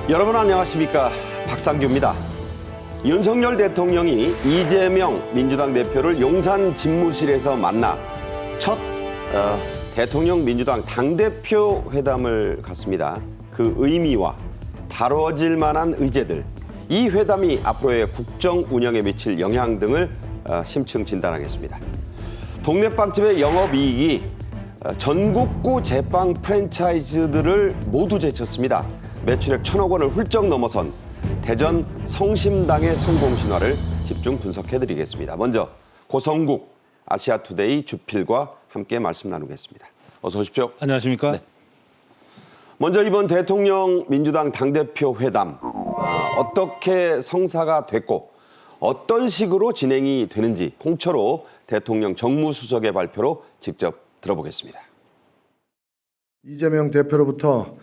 여러분 안녕하십니까, 박상규입니다. 윤석열 대통령이 이재명 민주당 대표를 용산 집무실에서 만나 첫 대통령 민주당 당대표 회담을 갖습니다. 그 의미와 다뤄질 만한 의제들, 이 회담이 앞으로의 국정 운영에 미칠 영향 등을 심층 진단하겠습니다. 동네 빵집의 영업이익이 전국구 제빵 프랜차이즈들을 모두 제쳤습니다. 매출액 1,000억 원을 훌쩍 넘어선 대전 성심당의 성공 신화를 집중 분석해드리겠습니다. 먼저 고성국 아시아투데이 주필과 함께 말씀 나누겠습니다. 어서 오십시오. 안녕하십니까? 네. 먼저 이번 대통령 민주당 당대표 회담 어떻게 성사가 됐고 어떤 식으로 진행이 되는지 홍철호 대통령 정무수석의 발표로 직접 들어보겠습니다. 이재명 대표로부터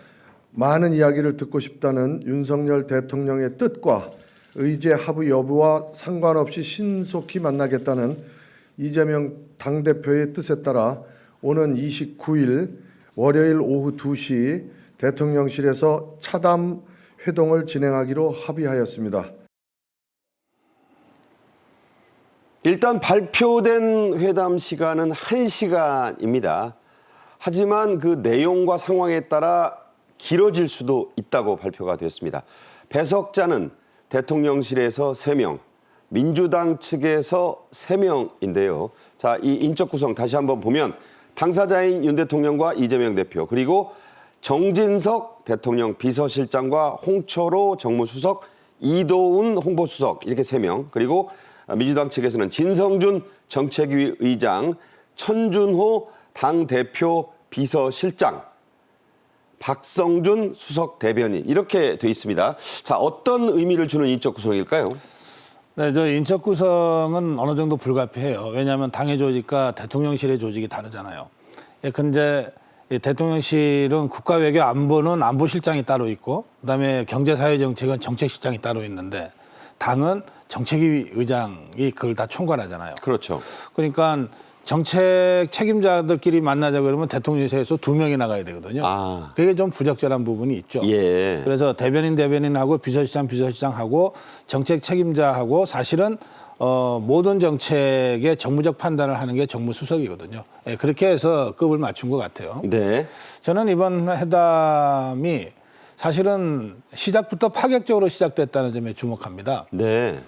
많은 이야기를 듣고 싶다는 윤석열 대통령의 뜻과 의제 합의 여부와 상관없이 신속히 만나겠다는 이재명 당대표의 뜻에 따라 오는 29일 월요일 오후 2시 대통령실에서 차담 회동을 진행하기로 합의하였습니다. 일단 발표된 회담 시간은 1시간입니다. 하지만 그 내용과 상황에 따라 길어질 수도 있다고 발표가 됐습니다. 배석자는 대통령실에서 3명, 민주당 측에서 3명인데요. 자, 이 인적 구성 다시 한번 보면 당사자인 윤 대통령과 이재명 대표, 그리고 정진석 대통령 비서실장과 홍철호 정무수석, 이도운 홍보수석, 이렇게 3명, 그리고 민주당 측에서는 진성준 정책위 의장, 천준호 당대표 비서실장, 박성준 수석 대변인, 이렇게 돼 있습니다. 자, 어떤 의미를 주는 인적 구성일까요? 네, 저 인적 구성은 어느 정도 불가피해요. 왜냐하면 당의 조직과 대통령실의 조직이 다르잖아요. 근데 대통령실은 국가외교 안보는 안보실장이 따로 있고, 그다음에 경제사회정책은 정책실장이 따로 있는데, 당은 정책위 의장이 그걸 다 총괄하잖아요. 그렇죠. 그러니까 정책 책임자들끼리 만나자 그러면 대통령실에서 2명이 나가야 되거든요. 그게 좀 부적절한 부분이 있죠. 예. 그래서 대변인하고 비서실장하고 정책 책임자하고 사실은 모든 정책의 정무적 판단을 하는 게 정무수석이거든요. 예, 그렇게 해서 급을 맞춘 것 같아요. 네. 저는 이번 회담이 사실은 시작부터 파격적으로 시작됐다는 점에 주목합니다. 네.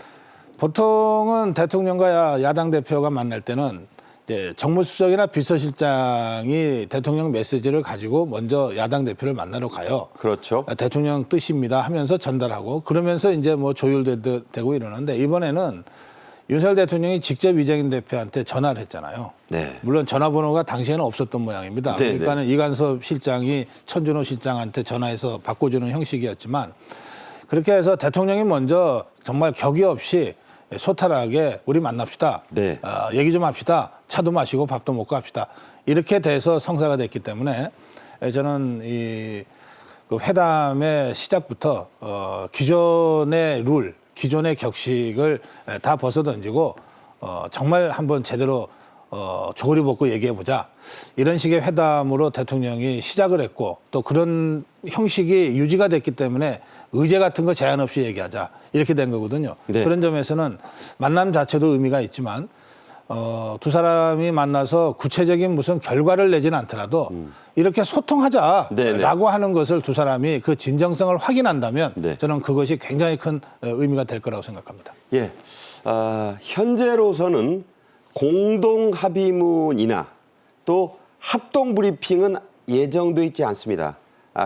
보통은 대통령과 야당 대표가 만날 때는 이제 정무수석이나 비서실장이 대통령 메시지를 가지고 먼저 야당 대표를 만나러 가요. 그렇죠. 대통령 뜻입니다 하면서 전달하고, 그러면서 이제 뭐 조율되고 이러는데, 이번에는 윤석열 대통령이 직접 이재명 대표한테 전화를 했잖아요. 네. 물론 전화번호가 당시에는 없었던 모양입니다. 네, 그러니까는 이관섭 실장이 천준호 실장한테 전화해서 바꿔주는 형식이었지만, 그렇게 해서 대통령이 먼저 정말 격의 없이 소탈하게 우리 만납시다. 네. 얘기 좀 합시다. 차도 마시고 밥도 먹고 합시다. 이렇게 돼서 성사가 됐기 때문에 저는 그 회담의 시작부터 기존의 룰, 기존의 격식을 다 벗어던지고 정말 한번 제대로 조거리 벗고 얘기해보자. 이런 식의 회담으로 대통령이 시작을 했고, 또 그런 형식이 유지가 됐기 때문에 의제 같은 거 제한 없이 얘기하자. 이렇게 된 거거든요. 네. 그런 점에서는 만남 자체도 의미가 있지만 두 사람이 만나서 구체적인 무슨 결과를 내지는 않더라도 이렇게 소통하자라고 하는 것을 두 사람이 그 진정성을 확인한다면 네. 저는 그것이 굉장히 큰 의미가 될 거라고 생각합니다. 예. 현재로서는 공동 합의문이나 또 합동 브리핑은 예정돼 있지 않습니다.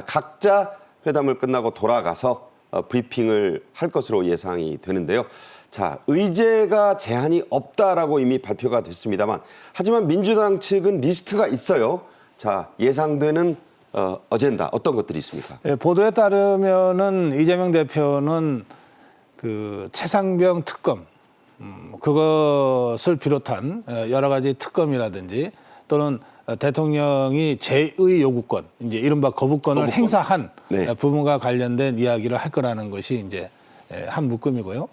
각자 회담을 끝나고 돌아가서 브리핑을 할 것으로 예상이 되는데요. 자, 의제가 제한이 없다라고 이미 발표가 됐습니다만, 하지만 민주당 측은 리스트가 있어요. 자, 예상되는 어젠다 어떤 것들이 있습니까? 예, 보도에 따르면은 이재명 대표는 그 최상병 특검, 그것을 비롯한 여러 가지 특검이라든지 또는 대통령이 제의 요구권, 이제 이른바 거부권을 행사한 네. 부분과 관련된 이야기를 할 거라는 것이 이제 한 묶음이고요.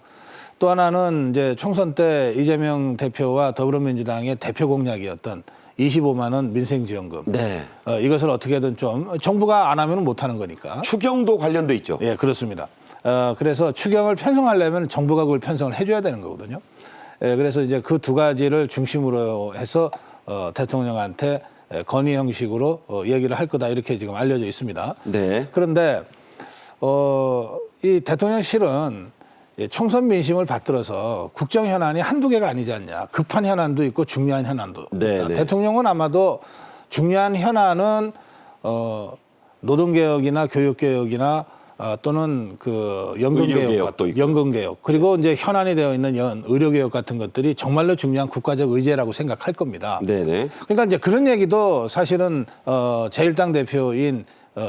또 하나는 이제 총선 때 이재명 대표와 더불어민주당의 대표 공약이었던 25만 원 민생지원금. 네. 이것을 어떻게든 좀 정부가 안 하면 못 하는 거니까. 추경도 관련돼 있죠. 예, 그렇습니다. 그래서 추경을 편성하려면 정부가 그걸 편성을 해줘야 되는 거거든요. 예, 그래서 이제 그 두 가지를 중심으로 해서 대통령한테 건의 형식으로 얘기를 할 거다 이렇게 지금 알려져 있습니다. 네. 그런데 이 대통령실은 총선 민심을 받들어서 국정 현안이 한두 개가 아니지 않냐. 급한 현안도 있고 중요한 현안도 네, 있다. 네. 대통령은 아마도 중요한 현안은 노동개혁이나 교육개혁이나 또는 그 의료개혁도 있고. 연금개혁 그리고 이제 현안이 되어 있는 의료개혁 같은 것들이 정말로 중요한 국가적 의제라고 생각할 겁니다. 네네. 그러니까 이제 그런 얘기도 사실은 제1당 대표인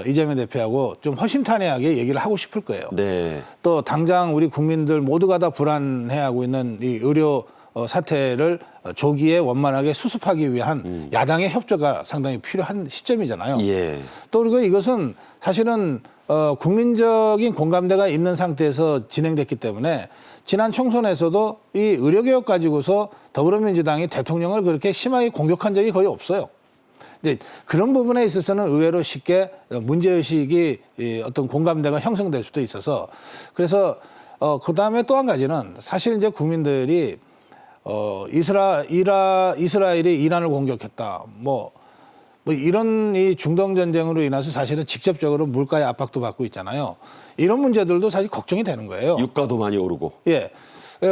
이재명 대표하고 좀 허심탄회하게 얘기를 하고 싶을 거예요. 네. 또 당장 우리 국민들 모두가 다 불안해하고 있는 이 의료 사태를 조기에 원만하게 수습하기 위한 야당의 협조가 상당히 필요한 시점이잖아요. 예. 또 그리고 이것은 사실은 국민적인 공감대가 있는 상태에서 진행됐기 때문에 지난 총선에서도 이 의료개혁 가지고서 더불어민주당이 대통령을 그렇게 심하게 공격한 적이 거의 없어요. 근데 그런 부분에 있어서는 의외로 쉽게 문제의식이 어떤 공감대가 형성될 수도 있어서 그래서 그다음에 또 한 가지는 사실 이제 국민들이 이스라엘이 이란을 공격했다. 뭐 이런 이 중동 전쟁으로 인해서 사실은 직접적으로 물가의 압박도 받고 있잖아요. 이런 문제들도 사실 걱정이 되는 거예요. 유가도 많이 오르고. 예.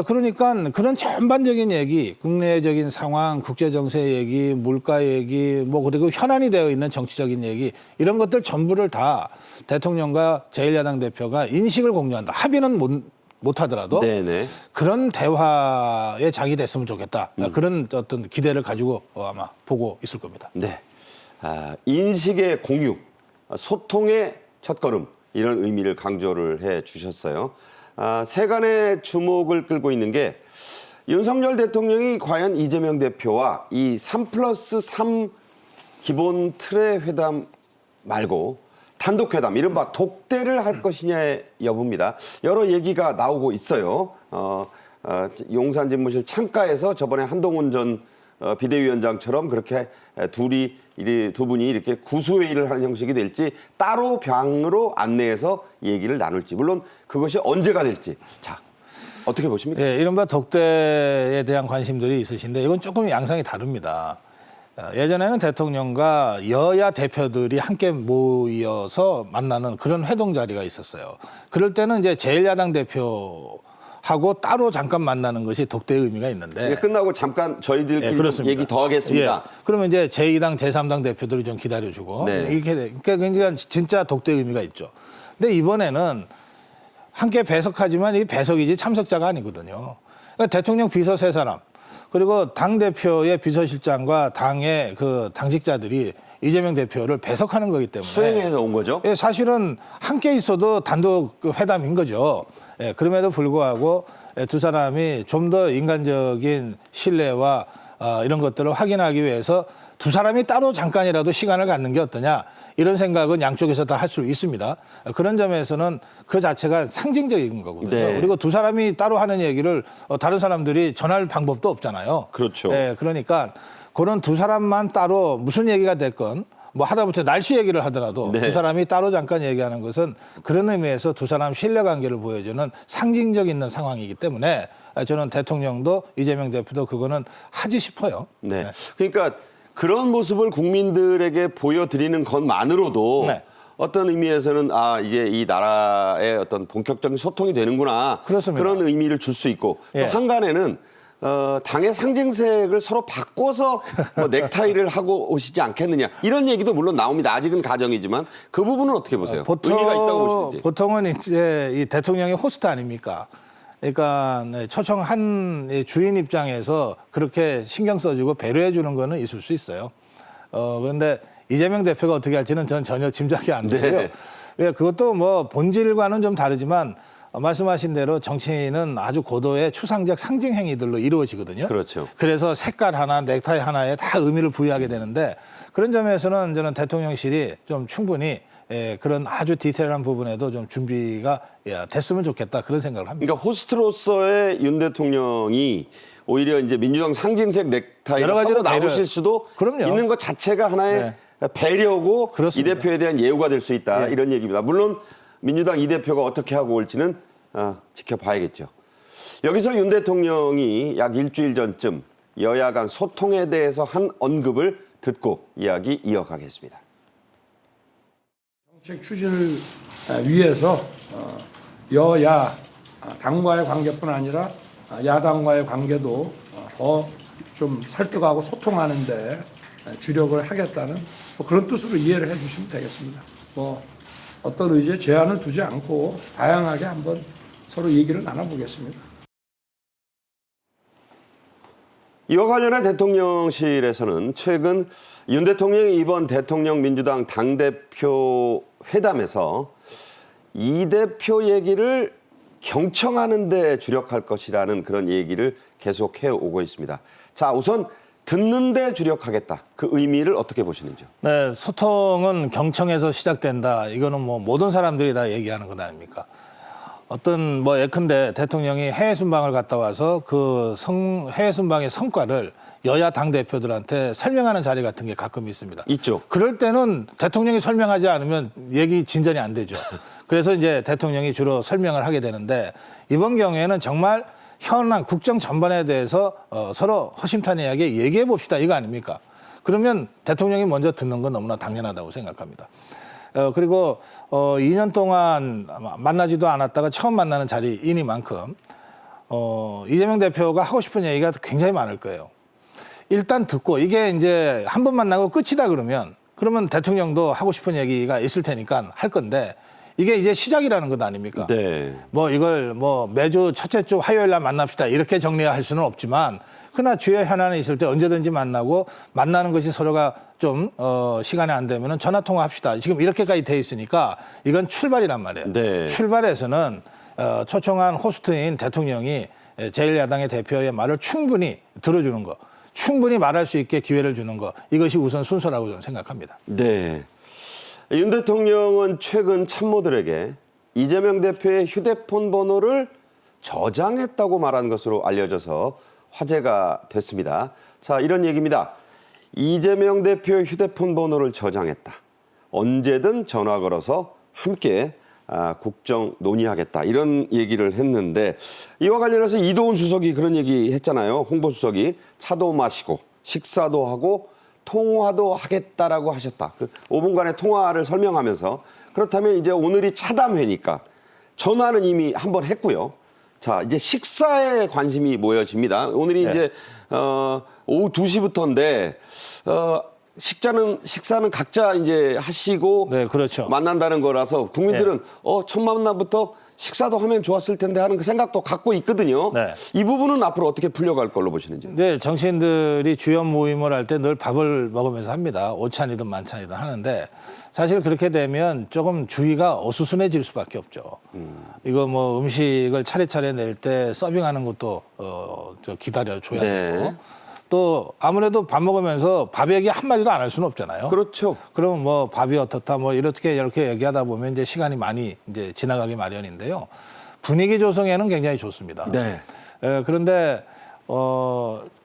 그러니까 그런 전반적인 얘기, 국내적인 상황, 국제정세 얘기, 물가 얘기, 뭐 그리고 현안이 되어 있는 정치적인 얘기 이런 것들 전부를 다 대통령과 제1야당 대표가 인식을 공유한다. 합의는 못 하더라도 네네. 그런 대화의 장이 됐으면 좋겠다. 그런 어떤 기대를 가지고 아마 보고 있을 겁니다. 네. 인식의 공유, 소통의 첫걸음 이런 의미를 강조를 해 주셨어요. 세간의 주목을 끌고 있는 게 윤석열 대통령이 과연 이재명 대표와 이 3+3 기본 틀의 회담 말고 단독회담, 이른바 독대를 할 것이냐의 여부입니다. 여러 얘기가 나오고 있어요. 용산 집무실 창가에서 저번에 한동훈 전 비대위원장처럼 그렇게 두 분이 이렇게 구수회의를 하는 형식이 될지 따로 방으로 안내해서 얘기를 나눌지 물론 그것이 언제가 될지 자 어떻게 보십니까? 예, 이른바 독대에 대한 관심들이 있으신데 이건 조금 양상이 다릅니다. 예전에는 대통령과 여야 대표들이 함께 모여서 만나는 그런 회동 자리가 있었어요. 그럴 때는 이제 제1야당 대표하고 따로 잠깐 만나는 것이 독대의 의미가 있는데 끝나고 잠깐 저희들끼리 그렇습니다. 얘기 더 하겠습니다. 그러면 이제 제2당, 제3당 대표들이 좀 기다려주고 이렇게 그러니까 진짜 독대의 의미가 있죠. 근데 이번에는 함께 배석하지만 이 배석이지 참석자가 아니거든요. 그러니까 대통령 비서 3사람 그리고 당대표의 비서실장과 당의 그 당직자들이 이재명 대표를 배석하는 거기 때문에 수행해서 온 거죠? 예, 사실은 함께 있어도 단독 회담인 거죠. 예, 그럼에도 불구하고 두 사람이 좀 더 인간적인 신뢰와 이런 것들을 확인하기 위해서 두 사람이 따로 잠깐이라도 시간을 갖는 게 어떠냐 이런 생각은 양쪽에서 다 할 수 있습니다. 그런 점에서는 그 자체가 상징적인 거거든요. 네. 그리고 두 사람이 따로 하는 얘기를 다른 사람들이 전할 방법도 없잖아요. 그렇죠. 예, 그러니까 그런 두 사람만 따로 무슨 얘기가 됐건 뭐 하다못해 날씨 얘기를 하더라도 네. 두 사람이 따로 잠깐 얘기하는 것은 그런 의미에서 두 사람 신뢰관계를 보여주는 상징적 있는 상황이기 때문에 저는 대통령도 이재명 대표도 그거는 하지 싶어요. 네. 그러니까 그런 모습을 국민들에게 보여드리는 것만으로도 네. 어떤 의미에서는 이제 이 나라의 어떤 본격적인 소통이 되는구나. 그렇습니다. 그런 의미를 줄 수 있고 예. 또 한간에는 당의 상징색을 서로 바꿔서 뭐 넥타이를 하고 오시지 않겠느냐 이런 얘기도 물론 나옵니다. 아직은 가정이지만 그 부분은 어떻게 보세요? 의미가 있다고 보시는지. 보통은 이제 이 대통령이 호스트 아닙니까? 그러니까 초청한 주인 입장에서 그렇게 신경 써주고 배려해 주는 거는 있을 수 있어요. 그런데 이재명 대표가 어떻게 할지는 저는 전혀 짐작이 안 되고요. 네. 예, 그것도 뭐 본질과는 좀 다르지만 말씀하신 대로 정치인은 아주 고도의 추상적 상징 행위들로 이루어지거든요. 그렇죠. 그래서 색깔 하나, 넥타이 하나에 다 의미를 부여하게 되는데 그런 점에서는 저는 대통령실이 좀 충분히 그런 아주 디테일한 부분에도 좀 준비가 됐으면 좋겠다 그런 생각을 합니다. 그러니까 호스트로서의 윤 대통령이 오히려 이제 민주당 상징색 넥타이를 여러 가지로 하고 나오실 배려- 수도 그럼요. 있는 것 자체가 하나의 배려고 이 그렇습니다. 대표에 대한 예우가 될 수 있다 예. 이런 얘기입니다. 물론 민주당 이 대표가 어떻게 하고 올지는 지켜봐야겠죠. 여기서 윤 대통령이 약 일주일 전쯤 여야 간 소통에 대해서 한 언급을 듣고 이야기 이어가겠습니다. 정책 추진을 위해서 여야 당과의 관계뿐 아니라 야당과의 관계도 더 좀 설득하고 소통하는데 주력을 하겠다는 뭐 그런 뜻으로 이해를 해주시면 되겠습니다. 뭐 어떤 의지에 제한을 두지 않고 다양하게 한번 서로 얘기를 나눠보겠습니다. 이와 관련해 대통령실에서는 최근 윤 대통령이 이번 대통령 민주당 당대표 회담에서 이 대표 얘기를 경청하는 데 주력할 것이라는 그런 얘기를 계속해 오고 있습니다. 자, 우선 듣는 데 주력하겠다. 그 의미를 어떻게 보시는지요? 네, 소통은 경청에서 시작된다. 이거는 뭐 모든 사람들이 다 얘기하는 것 아닙니까? 어떤 뭐 예컨대 대통령이 해외 순방을 갔다 와서 그 해외 순방의 성과를 여야 당 대표들한테 설명하는 자리 같은 게 가끔 있습니다. 있죠. 그럴 때는 대통령이 설명하지 않으면 얘기 진전이 안 되죠. 그래서 이제 대통령이 주로 설명을 하게 되는데 이번 경우에는 정말 현안 국정 전반에 대해서 서로 허심탄회하게 얘기해 봅시다 이거 아닙니까? 그러면 대통령이 먼저 듣는 건 너무나 당연하다고 생각합니다. 그리고 2년 동안 만나지도 않았다가 처음 만나는 자리이니만큼 이재명 대표가 하고 싶은 얘기가 굉장히 많을 거예요. 일단 듣고 이게 이제 한 번 만나고 끝이다 그러면 대통령도 하고 싶은 얘기가 있을 테니까 할 건데 이게 이제 시작이라는 것 아닙니까? 네. 뭐 이걸 뭐 매주 첫째 주 화요일 날 만납시다 이렇게 정리할 수는 없지만 그러나 주요 현안에 있을 때 언제든지 만나고 만나는 것이 서로가 좀 시간이 안 되면은 전화 통화합시다. 지금 이렇게까지 돼 있으니까 이건 출발이란 말이에요. 네. 출발에서는 초청한 호스트인 대통령이 제1야당의 대표의 말을 충분히 들어주는 거, 충분히 말할 수 있게 기회를 주는 거 이것이 우선 순서라고 저는 생각합니다. 네. 윤 대통령은 최근 참모들에게 이재명 대표의 휴대폰 번호를 저장했다고 말한 것으로 알려져서 화제가 됐습니다. 자, 이런 얘기입니다. 이재명 대표의 휴대폰 번호를 저장했다. 언제든 전화 걸어서 함께 국정 논의하겠다. 이런 얘기를 했는데 이와 관련해서 이도훈 수석이 그런 얘기 했잖아요. 홍보수석이 차도 마시고 식사도 하고 통화도 하겠다라고 하셨다. 그 5분간의 통화를 설명하면서 그렇다면 이제 오늘이 차담회니까 전화는 이미 한번 했고요. 자, 이제 식사에 관심이 모여집니다. 오늘이 네. 이제 오후 2시부터인데 식사는 각자 이제 하시고 네, 그렇죠. 만난다는 거라서 국민들은 첫 만남부터 식사도 하면 좋았을 텐데 하는 그 생각도 갖고 있거든요. 네. 이 부분은 앞으로 어떻게 풀려갈 걸로 보시는지. 네, 정치인들이 주연 모임을 할 때 늘 밥을 먹으면서 합니다. 오찬이든 만찬이든 하는데 사실 그렇게 되면 조금 주의가 어수선해질 수밖에 없죠. 이거 뭐 음식을 차례차례 낼 때 서빙하는 것도 기다려줘야 네. 되고 또 아무래도 밥 먹으면서 밥 얘기 한마디도 안 할 수는 없잖아요. 그렇죠. 그러면 뭐 밥이 어떻다 뭐 이렇게 얘기하다 보면 이제 시간이 많이 이제 지나가기 마련인데요. 분위기 조성에는 굉장히 좋습니다. 네. 그런데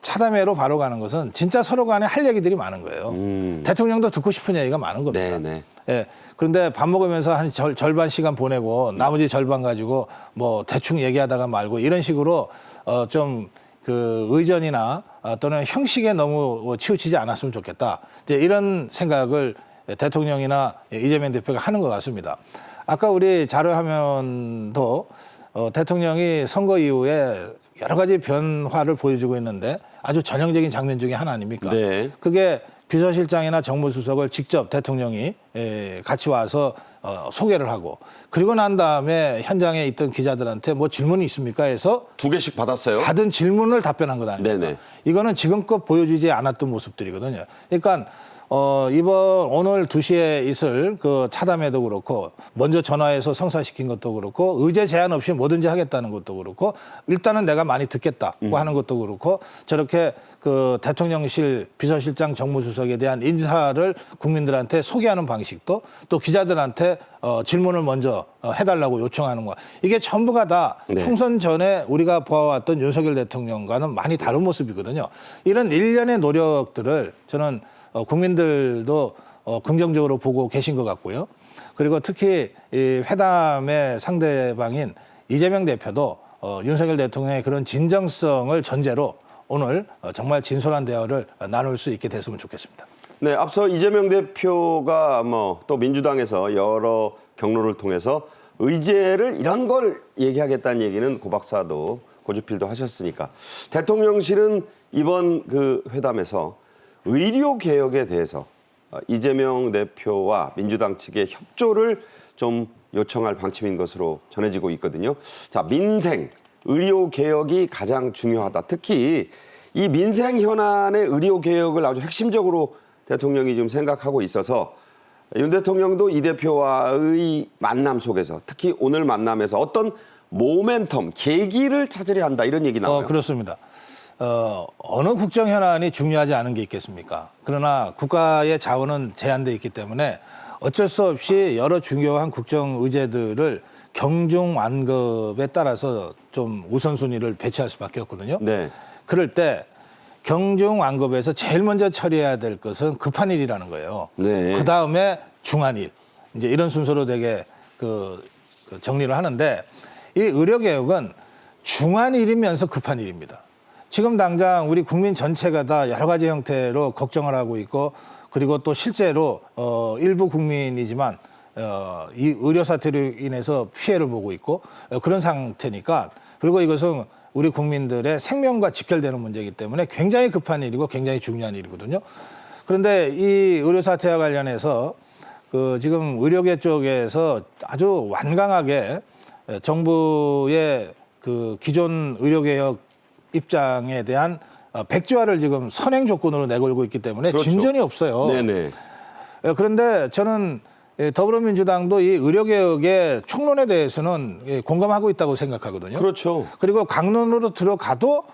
차담회로 바로 가는 것은 진짜 서로 간에 할 얘기들이 많은 거예요. 대통령도 듣고 싶은 얘기가 많은 겁니다. 네. 예. 그런데 밥 먹으면서 한 절반 시간 보내고 나머지 절반 가지고 뭐 대충 얘기하다가 말고 이런 식으로 좀 그 의전이나 또는 형식에 너무 치우치지 않았으면 좋겠다. 이제 이런 생각을 대통령이나 이재명 대표가 하는 것 같습니다. 아까 우리 자료화면도 대통령이 선거 이후에 여러 가지 변화를 보여주고 있는데 아주 전형적인 장면 중에 하나 아닙니까? 네. 그게 비서실장이나 정무수석을 직접 대통령이 같이 와서 소개를 하고 그리고 난 다음에 현장에 있던 기자들한테 뭐 질문이 있습니까 해서 2개씩 받았어요. 받은 질문을 답변한 것 아닙니까? 네네. 이거는 지금껏 보여주지 않았던 모습들이거든요. 그러니까 이번 오늘 2시에 있을 그 차담회도 그렇고 먼저 전화해서 성사시킨 것도 그렇고 의제 제한 없이 뭐든지 하겠다는 것도 그렇고 일단은 내가 많이 듣겠다고 하는 것도 그렇고 저렇게 그 대통령실 비서실장 정무수석에 대한 인사를 국민들한테 소개하는 방식도 또 기자들한테 질문을 먼저 해달라고 요청하는 거 이게 전부가 다 네. 총선 전에 우리가 보아왔던 윤석열 대통령과는 많이 다른 모습이거든요. 이런 일련의 노력들을 저는 국민들도 긍정적으로 보고 계신 것 같고요. 그리고 특히 이 회담의 상대방인 이재명 대표도 윤석열 대통령의 그런 진정성을 전제로 오늘 정말 진솔한 대화를 나눌 수 있게 됐으면 좋겠습니다. 네, 앞서 이재명 대표가 또 민주당에서 여러 경로를 통해서 의제를 이런 걸 얘기하겠다는 얘기는 고 박사도 고주필도 하셨으니까 대통령실은 이번 그 회담에서 의료 개혁에 대해서 이재명 대표와 민주당 측의 협조를 좀 요청할 방침인 것으로 전해지고 있거든요. 자, 민생, 의료 개혁이 가장 중요하다. 특히 이 민생 현안의 의료 개혁을 아주 핵심적으로 대통령이 좀 생각하고 있어서 윤 대통령도 이 대표와의 만남 속에서 특히 오늘 만남에서 어떤 모멘텀, 계기를 찾으려 한다 이런 얘기 나와요. 그렇습니다. 어느 국정 현안이 중요하지 않은 게 있겠습니까? 그러나 국가의 자원은 제한돼 있기 때문에 어쩔 수 없이 여러 중요한 국정 의제들을 경중 완급에 따라서 좀 우선순위를 배치할 수밖에 없거든요. 네. 그럴 때 경중 완급에서 제일 먼저 처리해야 될 것은 급한 일이라는 거예요. 네. 그 다음에 중한 일. 이제 이런 순서로 되게 그 정리를 하는데 이 의료 개혁은 중한 일이면서 급한 일입니다. 지금 당장 우리 국민 전체가 다 여러 가지 형태로 걱정을 하고 있고 그리고 또 실제로 일부 국민이지만 이 의료 사태로 인해서 피해를 보고 있고 그런 상태니까 그리고 이것은 우리 국민들의 생명과 직결되는 문제이기 때문에 굉장히 급한 일이고 굉장히 중요한 일이거든요. 그런데 이 의료 사태와 관련해서 그 지금 의료계 쪽에서 아주 완강하게 정부의 그 기존 의료개혁 입장에 대한 백지화를 지금 선행 조건으로 내걸고 있기 때문에 그렇죠. 진전이 없어요. 네네. 그런데 저는 더불어민주당도 이 의료개혁의 총론에 대해서는 공감하고 있다고 생각하거든요. 그렇죠. 그리고 강론으로 들어가도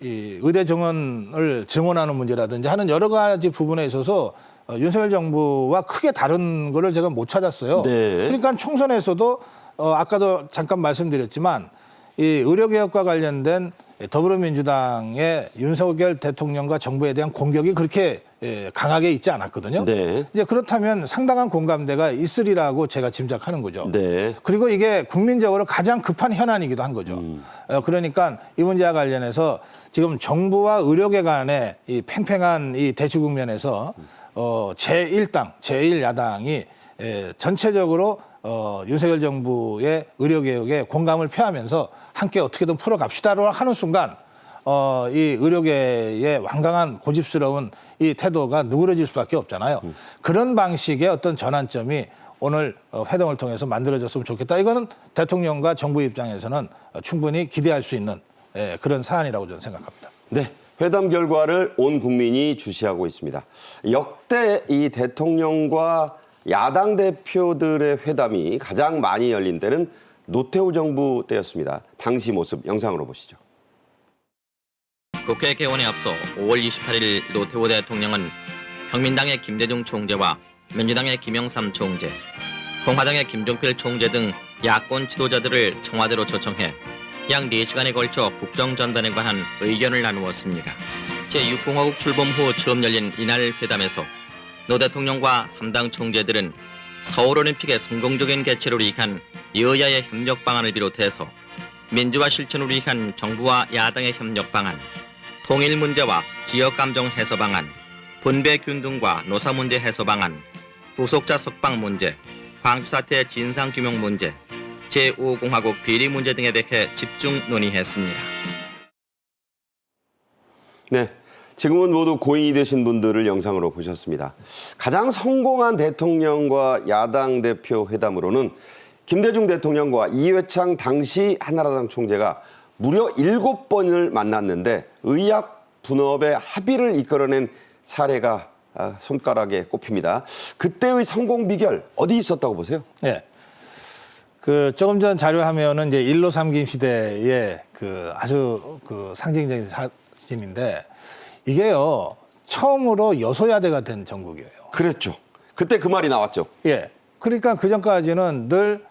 이 의대 정원을 증원하는 문제라든지 하는 여러 가지 부분에 있어서 윤석열 정부와 크게 다른 거를 제가 못 찾았어요. 네. 그러니까 총선에서도 아까도 잠깐 말씀드렸지만 이 의료개혁과 관련된 더불어민주당의 윤석열 대통령과 정부에 대한 공격이 그렇게 강하게 있지 않았거든요. 네. 이제 그렇다면 상당한 공감대가 있으리라고 제가 짐작하는 거죠. 네. 그리고 이게 국민적으로 가장 급한 현안이기도 한 거죠. 그러니까 이 문제와 관련해서 지금 정부와 의료계 간의 이 팽팽한 이 대치 국면에서 제1당, 제1야당이 전체적으로 윤석열 정부의 의료개혁에 공감을 표하면서 함께 어떻게든 풀어갑시다로 하는 순간 이 의료계의 완강한 고집스러운 이 태도가 누그러질 수밖에 없잖아요. 그런 방식의 어떤 전환점이 오늘 회동을 통해서 만들어졌으면 좋겠다. 이거는 대통령과 정부 입장에서는 충분히 기대할 수 있는 그런 사안이라고 저는 생각합니다. 네. 회담 결과를 온 국민이 주시하고 있습니다. 역대 이 대통령과 야당 대표들의 회담이 가장 많이 열린 때는 노태우 정부 때였습니다. 당시 모습 영상으로 보시죠. 국회 개원에 앞서 5월 28일 노태우 대통령은 평민당의 김대중 총재와 민주당의 김영삼 총재, 공화당의 김종필 총재 등 야권 지도자들을 청와대로 초청해 약 4시간에 걸쳐 국정전반에 관한 의견을 나누었습니다. 제6공화국 출범 후 처음 열린 이날 회담에서 노 대통령과 3당 총재들은 서울올림픽의 성공적인 개최를 위한 여야의 협력 방안을 비롯해서 민주화 실천을 위한 정부와 야당의 협력 방안, 통일 문제와 지역 감정 해소 방안, 분배 균등과 노사 문제 해소 방안, 후속자 석방 문제, 광주 사태 진상 규명 문제, 제5공화국 비리 문제 등에 대해 집중 논의했습니다. 네. 지금은 모두 고인이 되신 분들을 영상으로 보셨습니다. 가장 성공한 대통령과 야당 대표 회담으로는 김대중 대통령과 이회창 당시 한나라당 총재가 무려 7번을 만났는데 의약 분업의 합의를 이끌어낸 사례가 손가락에 꼽힙니다. 그때의 성공 비결 어디 있었다고 보세요? 예. 그 조금 전 자료 화면은 이제 일로 삼김 시대의 그 아주 그 상징적인 사진인데 이게요 처음으로 여소야대가 된 전국이에요. 그랬죠. 그때 그 말이 나왔죠. 예. 그러니까 그 전까지는 늘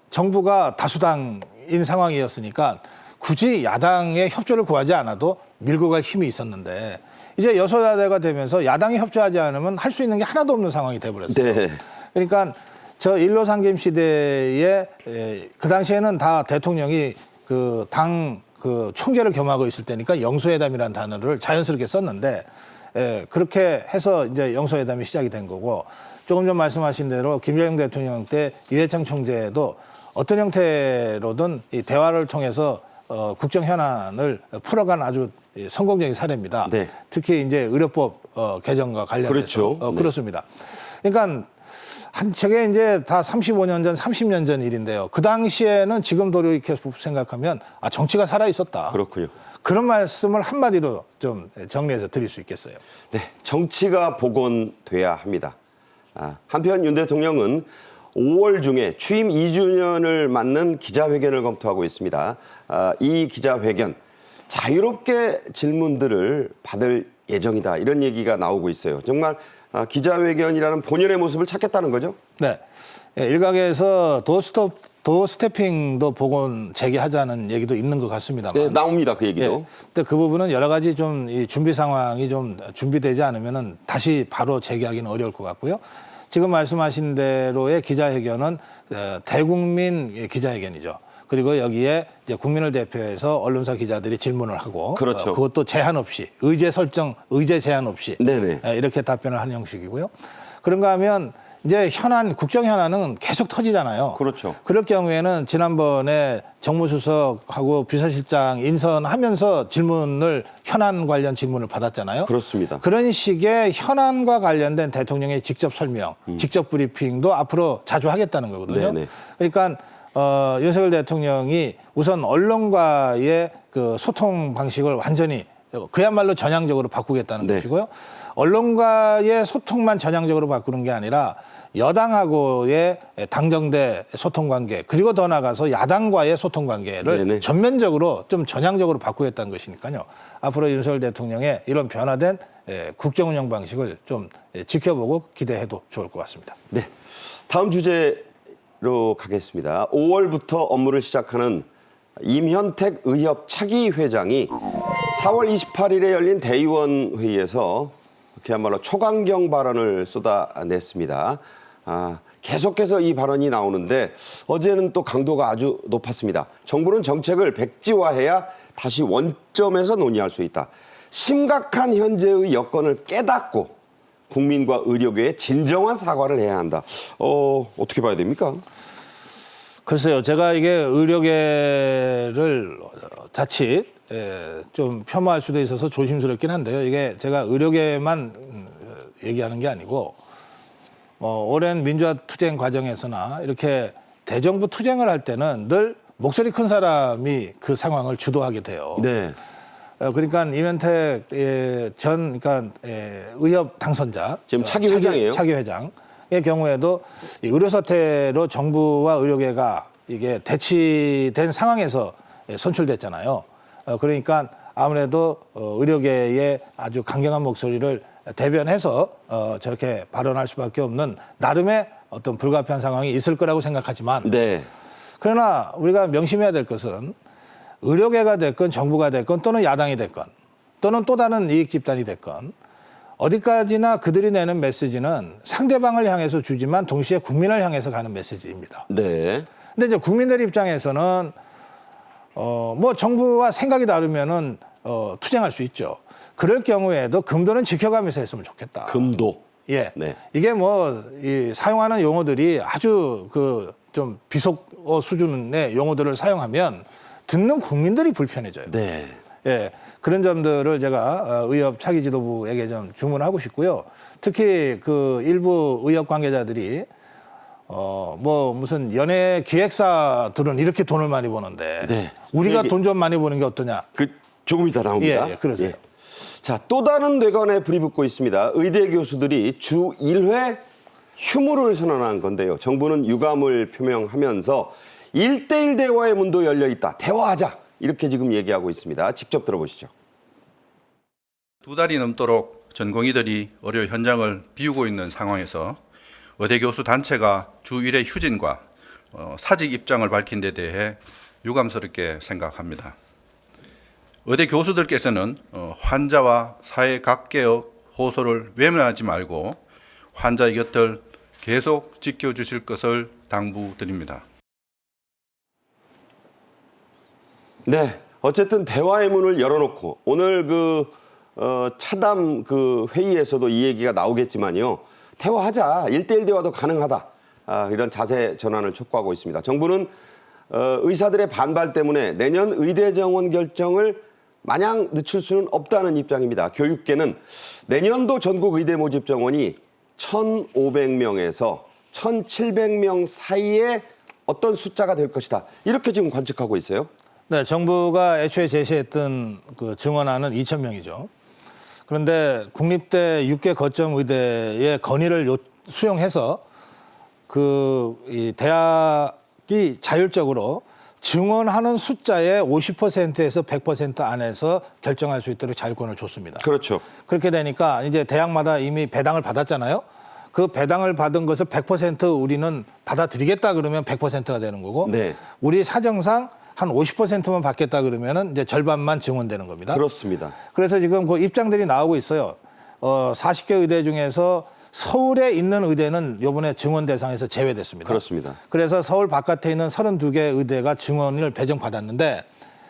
정부가 다수당인 상황이었으니까 굳이 야당의 협조를 구하지 않아도 밀고 갈 힘이 있었는데 이제 여소야대가 되면서 야당이 협조하지 않으면 할 수 있는 게 하나도 없는 상황이 돼버렸어요. 네. 그러니까 저 일로 삼김 시대에 그 당시에는 다 대통령이 그 당 그 총재를 겸하고 있을 때니까 영소회담이라는 단어를 자연스럽게 썼는데 그렇게 해서 이제 영소회담이 시작이 된 거고 조금 전 말씀하신 대로 김대중 대통령 때 이회창 총재도 어떤 형태로든 이 대화를 통해서 국정 현안을 풀어간 아주 성공적인 사례입니다. 네. 특히 이제 의료법 개정과 관련해서 그렇죠. 네. 그렇습니다. 그러니까 저게 이제 다 35년 전, 30년 전 일인데요. 그 당시에는 지금 돌이켜 생각하면 정치가 살아 있었다. 그렇군요. 그런 말씀을 한마디로 좀 정리해서 드릴 수 있겠어요. 네, 정치가 복원돼야 합니다. 한편 윤 대통령은 5월 중에 취임 2주년을 맞는 기자회견을 검토하고 있습니다. 이 기자회견 자유롭게 질문들을 받을 예정이다 이런 얘기가 나오고 있어요. 정말 기자회견이라는 본연의 모습을 찾겠다는 거죠? 네, 일각에서 도어스태핑도 복원 재개하자는 얘기도 있는 것 같습니다만. 네, 나옵니다 그 얘기도. 근데 그 부분은 여러 가지 좀 이 준비 상황이 좀 준비되지 않으면은 다시 바로 재개하기는 어려울 것 같고요. 지금 말씀하신 대로의 기자회견은 대국민 기자회견이죠. 그리고 여기에 이제 국민을 대표해서 언론사 기자들이 질문을 하고 그렇죠. 그것도 제한 없이 의제 제한 없이 네네. 이렇게 답변을 하는 형식이고요. 그런가 하면 이제 국정 현안은 계속 터지잖아요. 그렇죠. 그럴 경우에는 지난번에 정무수석하고 비서실장 인선하면서 현안 관련 질문을 받았잖아요. 그렇습니다. 그런 식의 현안과 관련된 대통령의 직접 설명, 직접 브리핑도 앞으로 자주 하겠다는 거거든요. 네네. 그러니까 윤석열 대통령이 우선 언론과의 그 소통 방식을 완전히 그야말로 전향적으로 바꾸겠다는 네. 것이고요. 언론과의 소통만 전향적으로 바꾸는 게 아니라 여당하고의 당정대 소통 관계 그리고 더 나아가서 야당과의 소통 관계를 네네. 전면적으로 좀 전향적으로 바꾸겠다는 것이니까요. 앞으로 윤석열 대통령의 이런 변화된 국정 운영 방식을 좀 지켜보고 기대해도 좋을 것 같습니다. 네, 다음 주제로 가겠습니다. 5월부터 업무를 시작하는 임현택 의협 차기 회장이 4월 28일에 열린 대의원 회의에서 그야말로 초강경 발언을 쏟아냈습니다. 계속해서 이 발언이 나오는데 어제는 또 강도가 아주 높았습니다. 정부는 정책을 백지화해야 다시 원점에서 논의할 수 있다. 심각한 현재의 여건을 깨닫고 국민과 의료계에 진정한 사과를 해야 한다. 어떻게 봐야 됩니까? 글쎄요, 제가 이게 의료계를 자칫 좀 폄하할 수도 있어서 조심스럽긴 한데요. 이게 제가 의료계만 얘기하는 게 아니고 오랜 민주화 투쟁 과정에서나 이렇게 대정부 투쟁을 할 때는 늘 목소리 큰 사람이 그 상황을 주도하게 돼요. 네. 그러니까 이면택 그러니까 의협 당선자 지금 차기 회장이에요. 차기 회장의 경우에도 이 의료 사태로 정부와 의료계가 이게 대치된 상황에서 선출됐잖아요. 그러니까 아무래도 의료계의 아주 강경한 목소리를 대변해서 저렇게 발언할 수밖에 없는 나름의 어떤 불가피한 상황이 있을 거라고 생각하지만 네. 그러나 우리가 명심해야 될 것은 의료계가 됐건 정부가 됐건 또는 야당이 됐건 또는 또 다른 이익 집단이 됐건 어디까지나 그들이 내는 메시지는 상대방을 향해서 주지만 동시에 국민을 향해서 가는 메시지입니다. 네. 근데 이제 국민들 입장에서는 뭐 정부와 생각이 다르면은 투쟁할 수 있죠. 그럴 경우에도 금도는 지켜가면서 했으면 좋겠다. 금도. 예. 네. 이게 뭐 이 사용하는 용어들이 아주 그 좀 비속어 수준의 용어들을 사용하면 듣는 국민들이 불편해져요. 네. 예. 그런 점들을 제가 의협 차기 지도부에게 좀 주문하고 싶고요. 특히 그 일부 의협 관계자들이 뭐 무슨 연예 기획사들은 이렇게 돈을 많이 버는데 네. 우리가 얘기- 돈 좀 많이 버는 게 어떠냐? 조금 이따 나옵니다. 예, 그러세요. 자, 또 다른 뇌관에 불이 붙고 있습니다. 의대 교수들이 주 1회 휴무를 선언한 건데요. 정부는 유감을 표명하면서 1대1 대화의 문도 열려 있다. 대화하자. 이렇게 지금 얘기하고 있습니다. 직접 들어보시죠. 2달이 넘도록 전공의들이 의료 현장을 비우고 있는 상황에서 의대 교수 단체가 주 1회 휴진과 사직 입장을 밝힌 데 대해 유감스럽게 생각합니다. 의대 교수들께서는 환자와 사회 각계의 호소를 외면하지 말고 환자의 곁을 계속 지켜주실 것을 당부드립니다. 네, 어쨌든 대화의 문을 열어놓고 오늘 차담 회의에서도 이 얘기가 나오겠지만요. 대화하자. 1대1 대화도 가능하다. 이런 자세 전환을 촉구하고 있습니다. 정부는 의사들의 반발 때문에 내년 의대 정원 결정을 마냥 늦출 수는 없다는 입장입니다. 교육계는 내년도 전국 의대 모집 정원이 1,500명에서 1,700명 사이에 어떤 숫자가 될 것이다. 이렇게 지금 관측하고 있어요. 네, 정부가 애초에 제시했던 그 증원안은 2,000명이죠. 그런데 국립대 6개 거점 의대의 건의를 수용해서 이 대학이 자율적으로 증원하는 숫자의 50%에서 100% 안에서 결정할 수 있도록 자율권을 줬습니다. 그렇죠. 그렇게 되니까 이제 대학마다 이미 배당을 받았잖아요. 그 배당을 받은 것을 100% 우리는 받아들이겠다 그러면 100%가 되는 거고, 네. 우리 사정상 한 50%만 받겠다 그러면은 이제 절반만 증원되는 겁니다. 그렇습니다. 그래서 지금 그 입장들이 나오고 있어요. 40개 의대 중에서 서울에 있는 의대는 이번에 증원 대상에서 제외됐습니다. 그렇습니다. 그래서 서울 바깥에 있는 32개 의대가 증원을 배정받았는데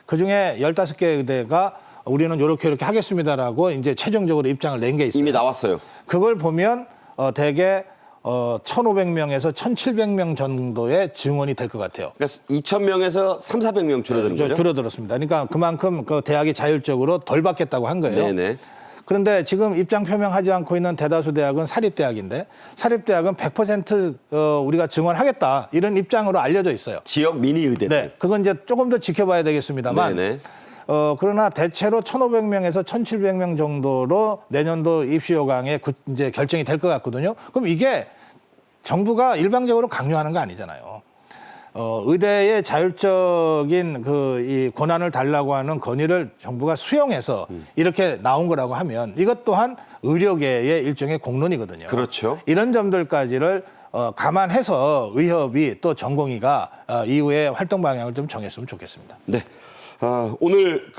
그중에 15개 의대가 우리는 이렇게 하겠습니다라고 이제 최종적으로 입장을 낸 게 있어요. 이미 나왔어요. 그걸 보면 대개 1,500명에서 1,700명 정도의 증원이 될 것 같아요. 그러니까 2,000명에서 3,400명 줄어드는 거죠? 줄어들었습니다. 그러니까 그만큼 그 대학이 자율적으로 덜 받겠다고 한 거예요. 네네. 그런데 지금 입장 표명하지 않고 있는 대다수 대학은 사립대학인데 사립대학은 100% 우리가 증원하겠다 이런 입장으로 알려져 있어요. 지역 미니 의대들. 네, 그건 이제 조금 더 지켜봐야 되겠습니다만. 네네. 그러나 대체로 1,500명에서 1,700명 정도로 내년도 입시 요강에 이제 결정이 될 것 같거든요. 그럼 이게 정부가 일방적으로 강요하는 거 아니잖아요. 의대의 자율적인 이 권한을 달라고 하는 건의를 정부가 수용해서 이렇게 나온 거라고 하면 이것 또한 의료계의 일종의 공론이거든요. 그렇죠. 이런 점들까지를 감안해서 의협이 또 전공의가 이후에 활동 방향을 좀 정했으면 좋겠습니다. 네. 오늘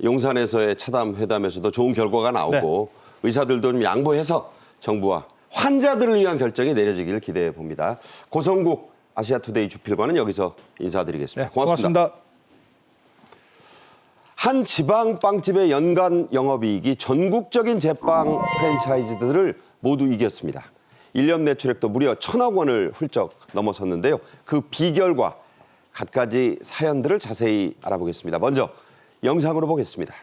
용산에서의 차담 회담에서도 좋은 결과가 나오고 의사들도 좀 양보해서 정부와 환자들을 위한 결정이 내려지기를 기대해 봅니다. 고성국 아시아투데이 주필과는 여기서 인사드리겠습니다. 네, 고맙습니다. 한 지방 빵집의 연간 영업이익이 전국적인 제빵 프랜차이즈들을 모두 이겼습니다. 1년 매출액도 무려 1,000억 원을 훌쩍 넘어섰는데요. 그 비결과 갖가지 사연들을 자세히 알아보겠습니다. 먼저 영상으로 보겠습니다.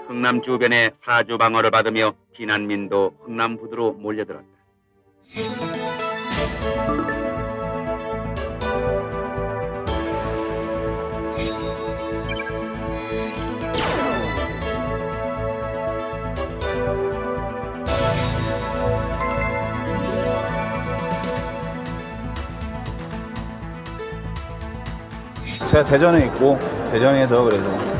흥남 주변의 사주 방어를 받으며 피난민도 흥남부두로 몰려들었다. 제가 대전에 있고 대전에서 그래서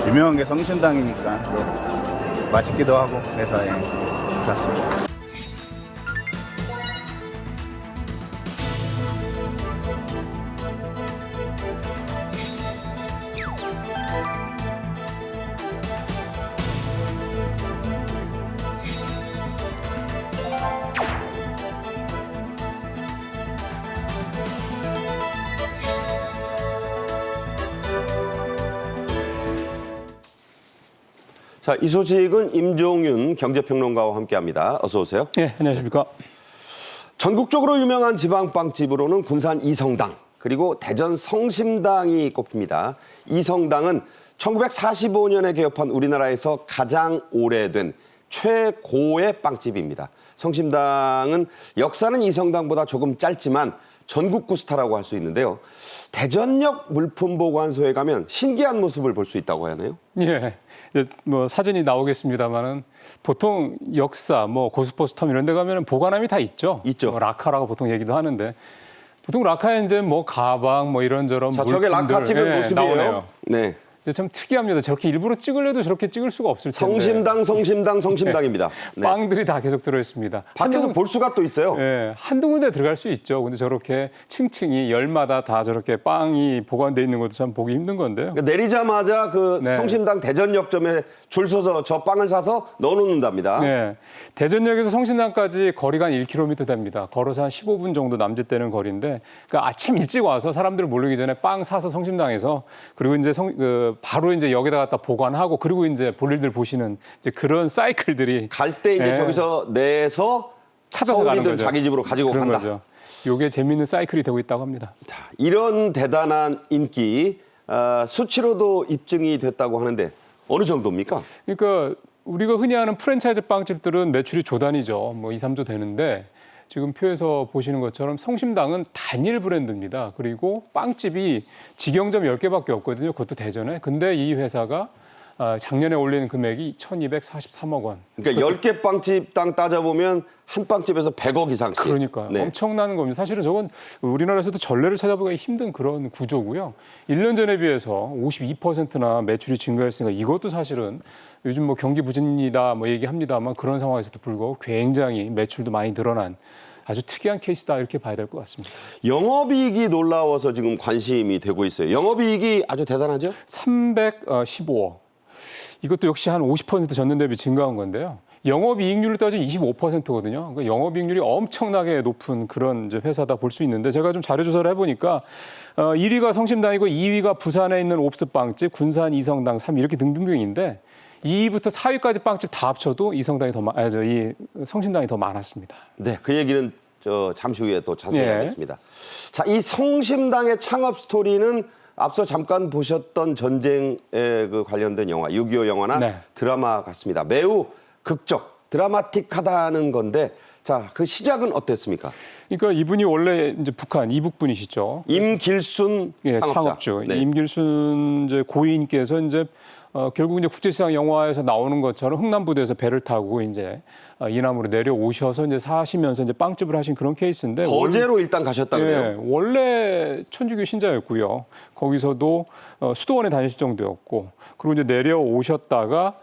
유명한 게 성심당이니까 또 맛있기도 하고 그래서 샀습니다. 자, 이 소식은 임종윤 경제평론가와 함께합니다. 어서 오세요. 네, 안녕하십니까. 전국적으로 유명한 지방빵집으로는 군산 이성당 그리고 대전 성심당이 꼽힙니다. 이성당은 1945년에 개업한 우리나라에서 가장 오래된 최고의 빵집입니다. 성심당은 역사는 이성당보다 조금 짧지만 전국구 스타라고 할 수 있는데요. 대전역 물품보관소에 가면 신기한 모습을 볼 수 있다고 하네요. 예. 뭐 사진이 나오겠습니다만은 보통 역사, 뭐 고스포스텀 이런 데 가면 보관함이 다 있죠. 있죠. 뭐 라카라고 보통 얘기도 하는데 보통 라카에 이제 뭐 가방 뭐 이런저런 자, 저게 물품들, 라카 찍은 예, 모습이에요. 나오네요. 네. 근데 참 특이합니다. 저렇게 일부러 찍으려도 저렇게 찍을 수가 없을 텐데. 성심당입니다. 네. 빵들이 다 계속 들어 있습니다. 밖에서 볼 수가 또 있어요. 예, 한두 군데 들어갈 수 있죠. 근데 저렇게 층층이 열마다 다 저렇게 빵이 보관돼 있는 것도 참 보기 힘든 건데요. 그러니까 내리자마자 그 네. 성심당 대전역점에 줄 서서 저 빵을 사서 넣어놓는답니다. 네. 대전역에서 성심당까지 거리가 한 1km 됩니다. 걸어서 한 15분 정도 남짓되는 거리인데 그러니까 아침 일찍 와서 사람들 몰리기 전에 빵 사서 성심당에서 그리고 이제 바로 이제 역에다 갖다 보관하고 그리고 이제 볼일들 보시는 이제 그런 사이클들이 갈 때 이제 네. 저기서 내서 찾아서 가는 서울이든 거죠. 자기 집으로 가지고 그런 간다. 거죠. 요게 재미있는 사이클이 되고 있다고 합니다. 자, 이런 대단한 인기 수치로도 입증이 됐다고 하는데 어느 정도입니까? 그러니까 우리가 흔히 아는 프랜차이즈 빵집들은 매출이 조 단위죠. 뭐 2, 3조 되는데 지금 표에서 보시는 것처럼 성심당은 단일 브랜드입니다. 그리고 빵집이 직영점 10개밖에 없거든요. 그것도 대전에. 근데 이 회사가 작년에 올린 금액이 1,243억 원. 그러니까 10개 빵집 땅 따져보면 한 빵집에서 100억 이상씩. 그러니까요. 네. 엄청난 겁니다. 사실은 저건 우리나라에서도 전례를 찾아보기가 힘든 그런 구조고요. 1년 전에 비해서 52%나 매출이 증가했으니까 이것도 사실은 요즘 뭐 경기 부진이다 뭐 얘기합니다만 그런 상황에서도 불구하고 굉장히 매출도 많이 늘어난 아주 특이한 케이스다 이렇게 봐야 될 것 같습니다. 영업이익이 놀라워서 지금 관심이 되고 있어요. 영업이익이 아주 대단하죠? 315억. 이것도 역시 한 50% 전년 대비 증가한 건데요. 영업이익률을 따지면 25%거든요. 그러니까 영업이익률이 엄청나게 높은 그런 이제 회사다 볼 수 있는데 제가 좀 자료 조사를 해보니까 1위가 성심당이고 2위가 부산에 있는 옵스빵집, 군산 이성당 3위 이렇게 등등등인데 2위부터 4위까지 빵집 다 합쳐도 이성당이 이 성심당이 더 많았습니다. 네, 그 얘기는 잠시 후에 또 자세히 예. 하겠습니다. 자, 이 성심당의 창업 스토리는 앞서 잠깐 보셨던 전쟁에 그 관련된 영화, 6.25 영화나 네. 드라마 같습니다. 매우 극적, 드라마틱하다는 건데, 자, 그 시작은 어땠습니까? 그러니까 이분이 원래 이제 북한 이북 분이시죠. 임길순 예, 창업자. 창업주 네. 임길순 이제 고인께서 이제 결국 이제 국제시장 영화에서 나오는 것처럼 흥남부두에서 배를 타고 이제 이남으로 내려오셔서 이제 사시면서 이제 빵집을 하신 그런 케이스인데 거제로 일단 가셨다 그래요. 예, 원래 천주교 신자였고요. 거기서도 수도원에 다니실 정도였고 그리고 이제 내려오셨다가